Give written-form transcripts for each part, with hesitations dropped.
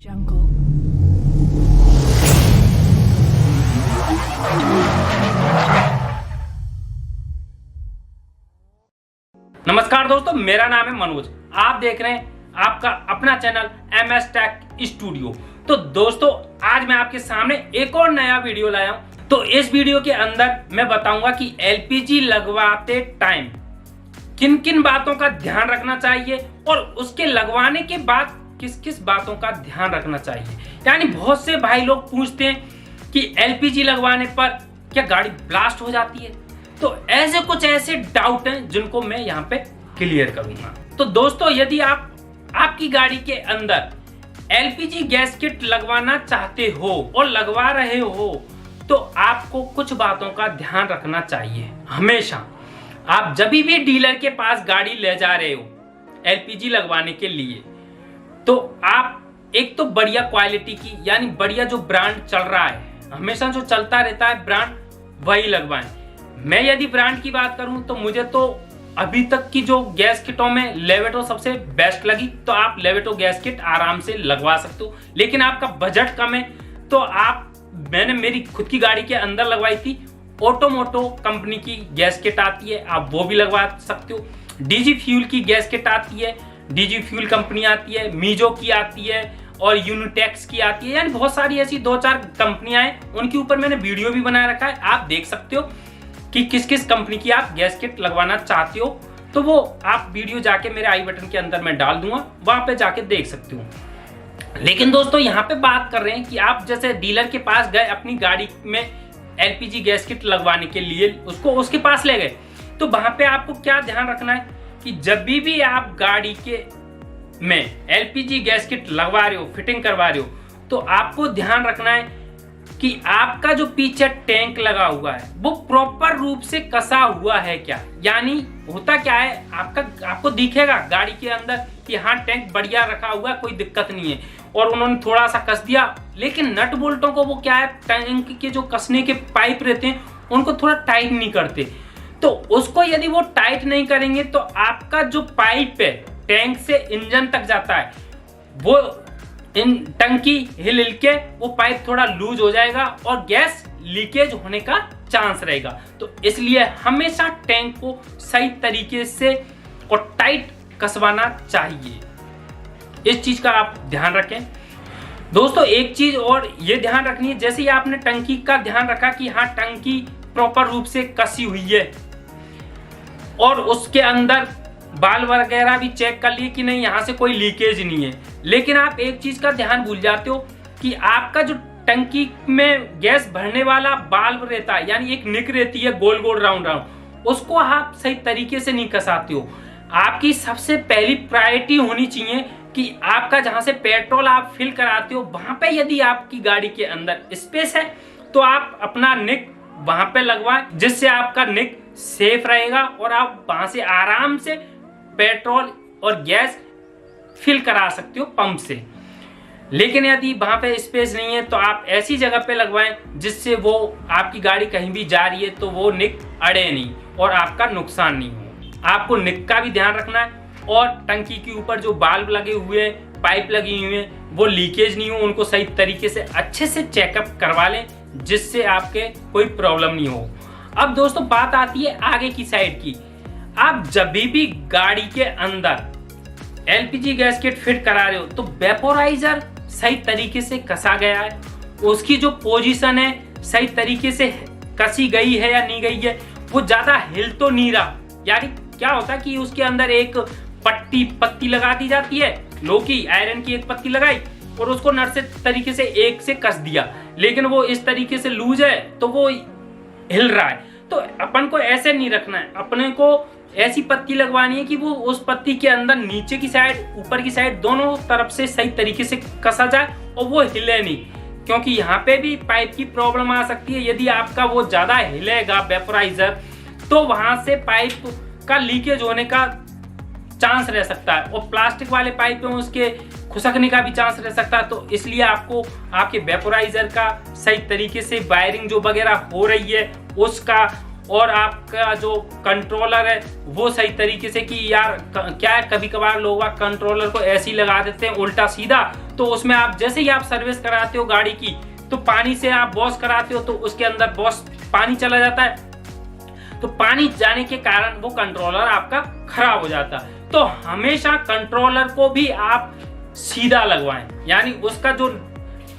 Jungle. नमस्कार दोस्तों, मेरा नाम है मनोज। आप देख रहे हैं आपका अपना चैनल MS टेक स्टूडियो। तो दोस्तों, आज मैं आपके सामने एक और नया वीडियो लाया हूं। तो इस वीडियो के अंदर मैं बताऊंगा कि LPG लगवाते टाइम किन किन बातों का ध्यान रखना चाहिए और उसके लगवाने के बाद किस किस बातों का ध्यान रखना चाहिए। यानी बहुत से भाई लोग पूछते हैं कि LPG लगवाने पर क्या गाड़ी ब्लास्ट हो जाती है। तो ऐसे डाउट हैं जिनको मैं यहाँ पे क्लियर करूंगा। तो दोस्तों, यदि आप आपकी गाड़ी के अंदर LPG गैस किट लगवाना चाहते हो और लगवा रहे हो तो आपको कुछ बातों का ध्यान रखना चाहिए। हमेशा आप जब भी डीलर के पास गाड़ी ले जा रहे हो LPG लगवाने के लिए, तो आप एक तो बढ़िया क्वालिटी की, यानी बढ़िया जो ब्रांड चल रहा है, हमेशा जो चलता रहता है ब्रांड, वही लगवाएं। मैं यदि ब्रांड की बात करूं तो मुझे तो अभी तक की जो गैस किटों में लेवेटो सबसे बेस्ट लगी। तो आप लेवेटो गैस किट आराम से लगवा सकते हो। लेकिन आपका बजट कम है तो मैंने मेरी खुद की गाड़ी के अंदर लगवाई थी, ऑटोमोटो कंपनी की गैस किट आती है, आप वो भी लगवा सकते हो। DG फ्यूल की गैस किट आती है, DG फ्यूल कंपनी आती है, मीजो की आती है और यूनिटेक्स की आती है। यानी बहुत सारी ऐसी 2-4 कंपनियां हैं, उनके ऊपर मैंने वीडियो भी बना रखा है। आप देख सकते हो कि किस किस कंपनी की आप गैस किट लगवाना चाहते हो। तो वो आप वीडियो जाके मेरे आई बटन के अंदर मैं डाल दूंगा, वहां पे जाके देख सकते हो। लेकिन दोस्तों, यहाँ पे बात कर रहे हैं कि आप जैसे डीलर के पास गए, अपनी गाड़ी में LPG गैस किट लगवाने के लिए उसके पास ले गए, तो वहां पे आपको क्या ध्यान रखना है कि जब भी आप गाड़ी के में LPG गैस किट लगवा रहे हो, फिटिंग करवा रहे हो, तो आपको ध्यान रखना है कि आपका जो पीछे टैंक लगा हुआ है वो प्रॉपर रूप से कसा हुआ है क्या। यानी होता क्या है, आपको दिखेगा गाड़ी के अंदर कि हाँ टैंक बढ़िया रखा हुआ है, कोई दिक्कत नहीं है, और उन्होंने थोड़ा सा कस दिया। लेकिन नट बोल्टों को वो क्या है, टैंक के जो कसने के पाइप रहते हैं उनको थोड़ा टाइट नहीं करते। तो उसको यदि वो टाइट नहीं करेंगे तो आपका जो पाइप है टैंक से इंजन तक जाता है, वो टंकी हिल के वो पाइप थोड़ा लूज हो जाएगा और गैस लीकेज होने का चांस रहेगा। तो इसलिए हमेशा टैंक को सही तरीके से और टाइट कसवाना चाहिए। इस चीज का आप ध्यान रखें। दोस्तों, एक चीज और ये ध्यान रखनी है, जैसे ही आपने टंकी का ध्यान रखा कि हाँ टंकी प्रॉपर रूप से कसी हुई है और उसके अंदर बाल वगैरह भी चेक कर लिए कि नहीं, यहाँ से कोई लीकेज नहीं है। लेकिन आप एक चीज का ध्यान भूल जाते हो कि आपका जो टंकी में गैस भरने वाला बाल्ब रहता है, यानी एक निक रहती है गोल गोल राउंड राउंड, उसको आप सही तरीके से नहीं कसाते हो। आपकी सबसे पहली प्रायोरिटी होनी चाहिए कि आपका जहां से पेट्रोल आप फिल कराते हो, वहां पे यदि आपकी गाड़ी के अंदर स्पेस है तो आप अपना निक वहां पे लगवाएं, जिससे आपका निक सेफ रहेगा और आप वहां से आराम से पेट्रोल और गैस फिल करा सकते हो पंप से। लेकिन यदि वहां पे स्पेस नहीं है तो आप ऐसी जगह पे लगवाएं जिससे वो आपकी गाड़ी कहीं भी जा रही है तो वो निक अड़े नहीं और आपका नुकसान नहीं हो। आपको निक का भी ध्यान रखना है और टंकी के ऊपर जो बाल्ब लगे हुए हैं, पाइप लगी हुई है, वो लीकेज नहीं हो, उनको सही तरीके से अच्छे से चेकअप करवा लें जिससे आपके कोई प्रॉब्लम नहीं हो। अब दोस्तों, बात आती है आगे की साइड की। आप जब भी गाड़ी के अंदर LPG गैस किट फिट करा रहे हो तो वेपोराइजर सही तरीके से कसा गया है, उसकी जो पोजीशन है सही तरीके से कसी गई है या नहीं गई है, वो ज्यादा हिल तो नहीं रहा। यानी क्या होता है कि उसके अंदर एक पत्ती लगा दी जाती है, लोहे की आयरन की एक पत्ती लगाई और उसको नट से तरीके से एक से कस दिया, लेकिन वो इस तरीके से लूज है तो वो हिल रहा है। तो अपन को ऐसे नहीं रखना है, अपने को ऐसी पत्ती लगवानी है कि वो उस पत्ती के अंदर नीचे की साइड, ऊपर की साइड, दोनों तरफ से सही तरीके से कसा जाए और वो हिले नहीं, क्योंकि यहाँ पे भी पाइप की प्रॉब्लम आ सकती है। यदि आपका वो ज्यादा हिलेगा वेपोराइजर तो वहां से पाइप का लीकेज होने का चांस रह सकता है और प्लास्टिक वाले पाइप में उसके खुसकने का भी चांस रह सकता है। तो इसलिए आपको आपके वेपोराइजर का सही तरीके से वायरिंग जो वगैरह हो रही है उसका, और आपका जो कंट्रोलर है वो सही तरीके से, कि यार क्या है, कभी कभार लोग कंट्रोलर को ऐसे ही लगा देते हैं उल्टा सीधा, तो उसमें आप जैसे ही आप सर्विस कराते हो गाड़ी की, तो पानी से आप वॉश कराते हो तो उसके अंदर वॉश पानी चला जाता है, तो पानी जाने के कारण वो कंट्रोलर आपका खराब हो जाता है। तो हमेशा कंट्रोलर को भी आप सीधा लगवाएं, यानी उसका जो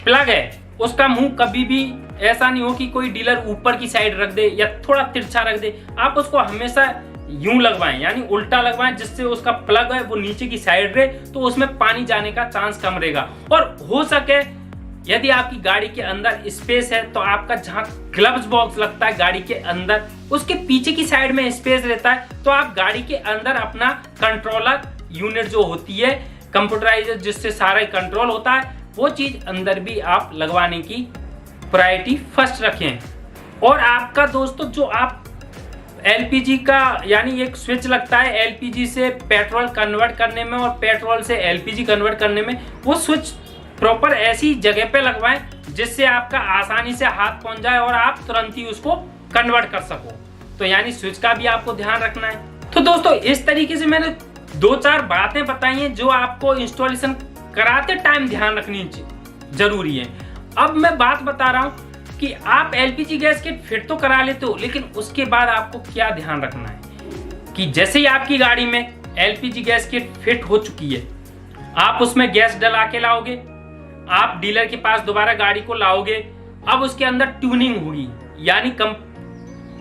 प्लग है उसका मुंह कभी भी ऐसा नहीं हो कि कोई डीलर ऊपर की साइड रख दे या थोड़ा तिरछा रख दे। आप उसको हमेशा यूं लगवाएं, यानी उल्टा लगवाएं, जिससे उसका प्लग है वो नीचे की साइड रहे, तो उसमें पानी जाने का चांस कम रहेगा। और हो सके यदि आपकी गाड़ी के अंदर स्पेस है तो आपका जहां ग्लव्स बॉक्स लगता है गाड़ी के अंदर, उसके पीछे की साइड में स्पेस रहता है, तो आप गाड़ी के अंदर अपना कंट्रोलर यूनिट जो होती है कंप्यूटराइजर, जिससे सारा कंट्रोल होता है, वो चीज अंदर भी आप लगवाने की प्रायोरिटी फर्स्ट रखें। और आपका दोस्तों जो आप एलपीजी का यानी एक स्विच लगता है एलपीजी से पेट्रोल कन्वर्ट करने में और पेट्रोल से एलपीजी कन्वर्ट करने में, वो स्विच प्रॉपर ऐसी जगह पे लगवाएं जिससे आपका आसानी से हाथ पहुंच जाए और आप तुरंत ही उसको कन्वर्ट कर सको। तो यानी स्विच का भी आपको ध्यान रखना है। तो दोस्तों इस तरीके से मैंने 2-4 बातें बताई हैं जो आपको इंस्टॉलेशन कराते टाइम ध्यान रखनी जरूरी है। अब मैं बात बता रहा हूं कि आप एलपीजी गैस किट फिट तो करा लेते हो, लेकिन उसके बाद आपको क्या ध्यान रखना है कि जैसे ही आपकी गाड़ी में एलपीजी गैस किट फिट हो चुकी है, आप उसमें गैस डला के लाओगे, आप डीलर के पास दोबारा गाड़ी को लाओगे। अब उसके अंदर ट्यूनिंग होगी, यानी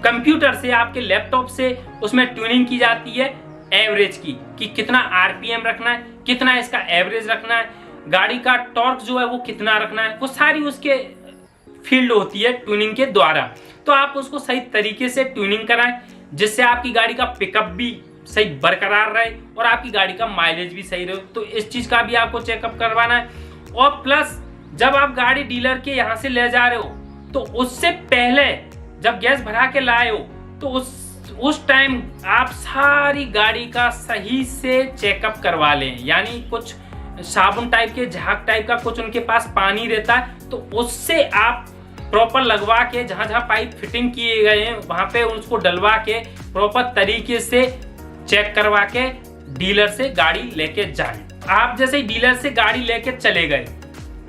कंप्यूटर से आपके लैपटॉप से उसमें ट्यूनिंग की जाती है एवरेज की, कि कितना आरपीएम रखना है, कितना इसका एवरेज रखना है, गाड़ी का टॉर्क जो है वो कितना रखना है, वो सारी उसके फील्ड होती है ट्यूनिंग के द्वारा। तो आप उसको सही तरीके से ट्यूनिंग कराएं जिससे आपकी गाड़ी का पिकअप भी सही बरकरार रहे और आपकी गाड़ी का माइलेज भी सही रहे। तो इस चीज का भी आपको चेकअप करवाना है। और प्लस जब आप गाड़ी डीलर के यहाँ से ले जा रहे हो तो उससे पहले जब गैस भरा के लाए हो तो उस टाइम आप सारी गाड़ी का सही से चेकअप करवा लें। यानी कुछ साबुन टाइप के झाग टाइप का कुछ उनके पास पानी रहता है, तो उससे आप प्रॉपर लगवा के जहां जहां पाइप फिटिंग किए गए हैं वहां पे उसको डलवा के प्रॉपर तरीके से चेक करवा के डीलर से गाड़ी लेके जाएं। आप जैसे ही डीलर से गाड़ी लेके चले गए,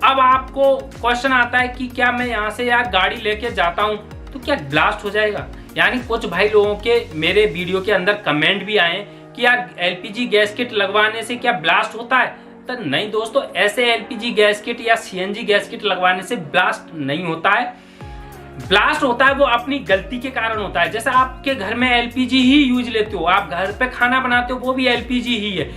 अब आपको क्वेश्चन आता है कि क्या मैं यहाँ से यार गाड़ी लेके जाता हूँ तो क्या ब्लास्ट हो जाएगा। यानी कुछ भाई लोगों के मेरे वीडियो के अंदर कमेंट भी आए कि यार एलपीजी गैस किट लगवाने से क्या ब्लास्ट होता है। तो नहीं दोस्तों, ऐसे एलपीजी गैस किट या सीएनजी गैस किट लगवाने से ब्लास्ट नहीं होता है। ब्लास्ट होता है वो अपनी गलती के कारण होता है। जैसे आपके घर में एलपीजी ही यूज लेते हो, आप घर पे खाना बनाते हो वो भी एलपीजी ही है,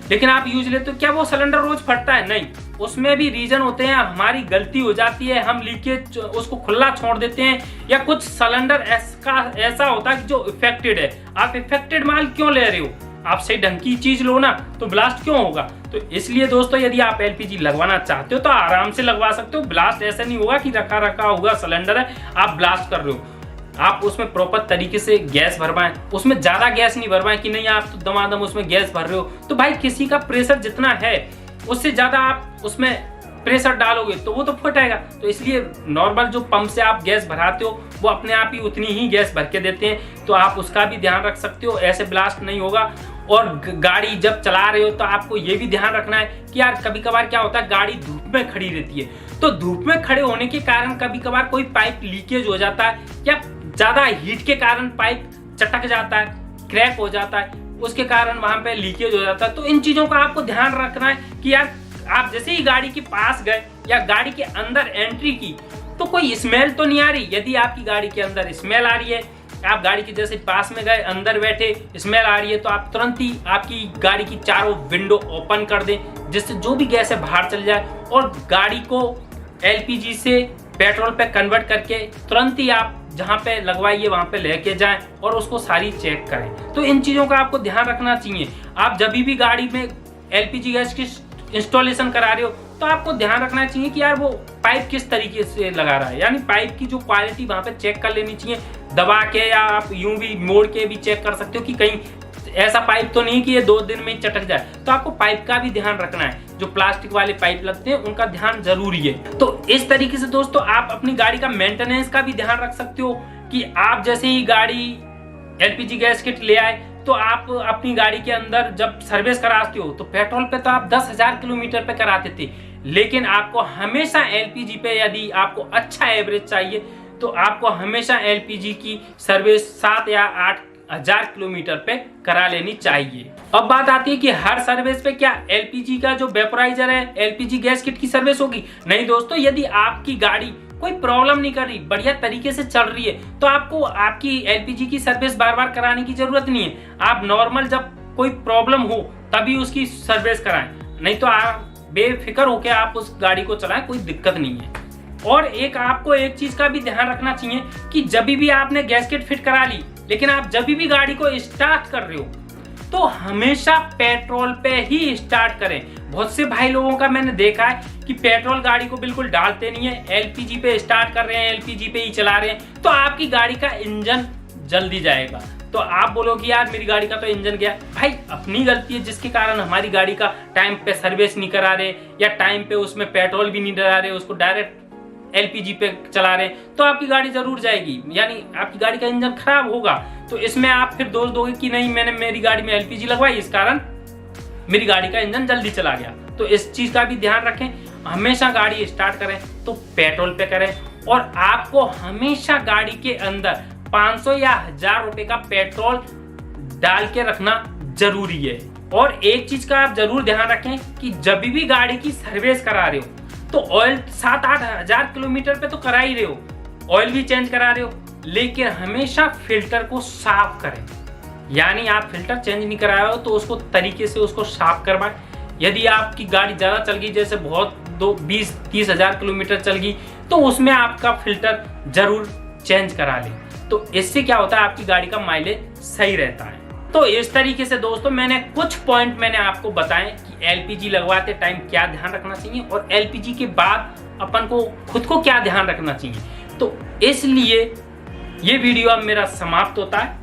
लेकिन आप यूज लेते हो, क्या वो सिलेंडर रोज फटता है? नहीं, उसमें भी रीजन होते हैं, हमारी गलती हो जाती है, हम लीकेज उसको खुला छोड़ देते हैं, या कुछ सिलेंडर ऐसा होता है जो इफेक्टेड है। आप इफेक्टेड माल क्यों ले रहे हो? आप सही ढंग की चीज लो ना, तो ब्लास्ट क्यों होगा? तो इसलिए दोस्तों यदि आप एलपीजी लगवाना चाहते हो तो आराम से लगवा सकते हो। ब्लास्ट ऐसा नहीं होगा कि रखा रखा होगा सिलेंडर है आप ब्लास्ट कर रहे हो। आप उसमें प्रॉपर तरीके से गैस भरवाएं, उसमें ज्यादा गैस नहीं भरवाएं कि नहीं आप तो दमादम उसमें गैस भर रहे हो। तो भाई किसी का प्रेशर जितना है उससे ज्यादा आप उसमें प्रेशर डालोगे तो वो तो फटेगा। तो इसलिए नॉर्मल जो पंप से आप गैस भराते हो वो अपने आप ही उतनी ही गैस भर के देते हैं, तो आप उसका भी ध्यान रख सकते हो, ऐसे ब्लास्ट नहीं होगा। और गाड़ी जब चला रहे हो तो आपको ये भी ध्यान रखना है कि यार कभी कभार क्या होता है, गाड़ी धूप में खड़ी रहती है, तो धूप में खड़े होने के कारण कभी कभार कोई पाइप लीकेज हो जाता है, या ज्यादा हीट के कारण पाइप चटक जाता है, क्रैक हो जाता है, उसके कारण वहां पे लीकेज हो जाता है। तो इन चीजों का आपको ध्यान रखना है कि यार आप जैसे ही गाड़ी के पास गए या गाड़ी के अंदर एंट्री की तो कोई स्मेल तो नहीं आ रही। यदि आपकी गाड़ी के अंदर स्मेल आ रही है, आप गाड़ी के जैसे पास में गए, अंदर बैठे, स्मेल आ रही है, तो आप तुरंत ही आपकी गाड़ी की चारों विंडो ओपन कर दें, जिससे जो भी गैस है बाहर चल जाए, और गाड़ी को एलपीजी से पेट्रोल पे कन्वर्ट करके तुरंत ही आप जहां पे लगवाइए वहां पे लेके जाएं और उसको सारी चेक करें। तो इन चीजों का आपको ध्यान रखना चाहिए। आप जब भी गाड़ी में एलपीजी गैस की इंस्टॉलेशन करा रहे हो तो आपको ध्यान रखना चाहिए कि यार वो पाइप किस तरीके से लगा रहा है, यानी पाइप की जो क्वालिटी वहां पे चेक कर लेनी चाहिए दबा के, या आप यूं भी मोड़ के भी चेक कर सकते हो कि कहीं ऐसा पाइप तो नहीं कि ये 2 दिन में ही चटक जाए। तो आपको पाइप का भी ध्यान रखना है, जो प्लास्टिक वाले पाइप लगते हैं उनका ध्यान जरूरी है। तो इस तरीके से दोस्तों आप अपनी गाड़ी का मेंटेनेंस का भी ध्यान रख सकते हो कि आप जैसे ही गाड़ी एलपीजी गैस किट ले आए तो आप अपनी गाड़ी के अंदर जब सर्विस कराते हो तो पेट्रोल पे तो आप 10,000 किलोमीटर पे कराते थे, लेकिन आपको हमेशा एलपीजी पे यदि आपको अच्छा एवरेज चाहिए तो आपको हमेशा एलपीजी की सर्विस 7 या 8 हजार किलोमीटर पे करा लेनी चाहिए। अब बात आती है कि हर सर्विस पे क्या एलपीजी का जो वेपोराइजर है, एलपीजी गैस किट की सर्विस होगी? नहीं दोस्तों, यदि आपकी गाड़ी कोई प्रॉब्लम नहीं कर रही, बढ़िया तरीके से चल रही है, तो आपको आपकी एलपीजी की सर्विस बार बार कराने की जरूरत नहीं है। आप नॉर्मल जब कोई प्रॉब्लम हो तभी उसकी सर्विस कराएं, नहीं तो आप बेफिक्र होकर आप उस गाड़ी को चलाएं, कोई दिक्कत नहीं है। और आपको एक चीज का भी ध्यान रखना चाहिए कि जब भी आपने गैस किट फिट करा ली, लेकिन आप जब भी गाड़ी को स्टार्ट कर रहे हो तो हमेशा पेट्रोल पे ही स्टार्ट करें। बहुत से भाई लोगों का मैंने देखा है कि पेट्रोल गाड़ी को बिल्कुल डालते नहीं है, एलपीजी पे स्टार्ट कर रहे हैं, एलपीजी पे ही चला रहे हैं, तो आपकी गाड़ी का इंजन जल्दी जाएगा। तो आप बोलोगे यार मेरी गाड़ी का तो इंजन गया। भाई अपनी गलती है जिसके कारण हमारी गाड़ी का टाइम पे सर्विस नहीं करा रहे या टाइम पे उसमें पेट्रोल भी नहीं डला रहे, उसको डायरेक्ट एलपीजी पे चला रहे, तो आपकी गाड़ी जरूर जाएगी, यानी आपकी गाड़ी का इंजन खराब होगा। तो इसमें आप फिर दोष दोगे कि नहीं मैंने मेरी गाड़ी में एलपीजी लगवाई, इस कारण मेरी गाड़ी का इंजन जल्दी चला गया। तो इस चीज का भी ध्यान रखें, हमेशा गाड़ी स्टार्ट करें तो पेट्रोल पे करें, और आपको हमेशा गाड़ी के अंदर 500 या 1000 रुपए का पेट्रोल डाल के रखना जरूरी है। और एक चीज का आप जरूर ध्यान रखें कि जब भी गाड़ी की सर्विस करा रहे हो तो ऑयल 7-8 हजार किलोमीटर पे तो करा ही रहे हो, ऑयल भी चेंज करा रहे हो, लेकिन हमेशा फिल्टर को साफ करें। यानी आप फिल्टर चेंज नहीं कराए हो तो उसको तरीके से उसको साफ करवाएं। यदि आपकी गाड़ी ज्यादा चल गई, जैसे बहुत 20-30 हजार किलोमीटर चल गई, तो उसमें आपका फिल्टर जरूर चेंज करा लें। तो इससे क्या होता है, आपकी गाड़ी का माइलेज सही रहता है। तो इस तरीके से दोस्तों मैंने कुछ पॉइंट मैंने आपको बताएं कि एलपीजी लगवाते टाइम क्या ध्यान रखना चाहिए और एलपीजी के बाद अपन को खुद को क्या ध्यान रखना चाहिए। तो इसलिए ये वीडियो अब मेरा समाप्त होता है।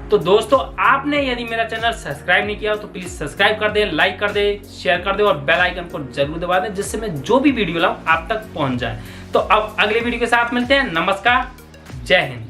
तो दोस्तों आपने यदि मेरा चैनल सब्सक्राइब नहीं किया हो तो प्लीज सब्सक्राइब कर दें, लाइक कर दें, शेयर कर दें और बेल आइकन को जरूर दबा दें, जिससे मैं जो भी वीडियो लाऊं आप तक पहुंच जाए। तो अब अगले वीडियो के साथ मिलते हैं। नमस्कार, जय हिंद।